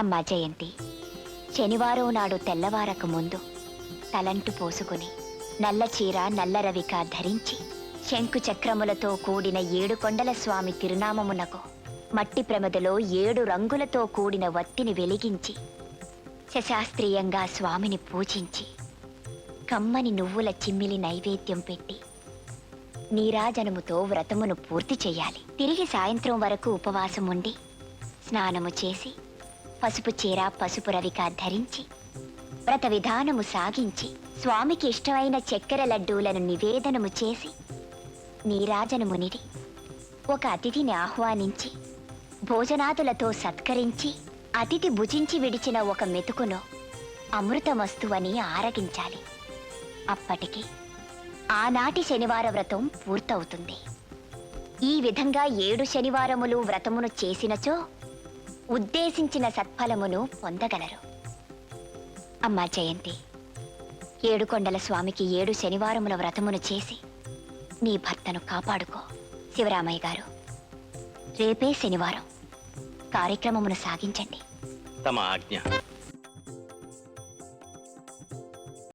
అమ్మా జయంతి, శనివారం నాడు తెల్లవారక ముందు తలంటు పోసుకుని నల్ల చీర నల్ల రవిక ధరించి శంకు చక్రములతో కూడిన 7 కొండల స్వామి తిరునామమునకు మట్టి ప్రమదలో 7 రంగులతో కూడిన వత్తిని వెలిగించి శశాస్త్రీయంగా స్వామిని పూజించి కమ్మని నువ్వుల చిమ్మిలి నైవేద్యం పెట్టి నీరాజనముతో వ్రతమును పూర్తి చేయాలి. తిరిగి సాయంత్రం వరకు ఉపవాసం ఉండి స్నానము చేసి పసుపు చీర పసుపు రవిక ధరించి వ్రత విధానము సాగించి స్వామికి ఇష్టమైన చక్కెర లడ్డూలను నివేదనము చేసి నీరాజనమునిడి ఒక అతిథిని ఆహ్వానించి భోజనాదులతో సత్కరించి అతిథి భుజించి విడిచిన ఒక మెతుకును అమృతమస్తువని ఆరగించాలి. అప్పటికి ఆనాటి శనివార వ్రతం పూర్తవుతుంది. ఈ విధంగా 7 శనివారములు వ్రతమును చేసినచో ఉద్దేశించిన సత్ఫలమును పొందగలరు. అమ్మా జయంతి, 7 కొండల స్వామికి 7 శనివారముల వ్రతమును చేసి నీ భర్తను కాపాడుకో. శివరామయ్య గారు, రేపే శనివారం, కార్యక్రమమును సాగించండి. తమ ఆజ్ఞ.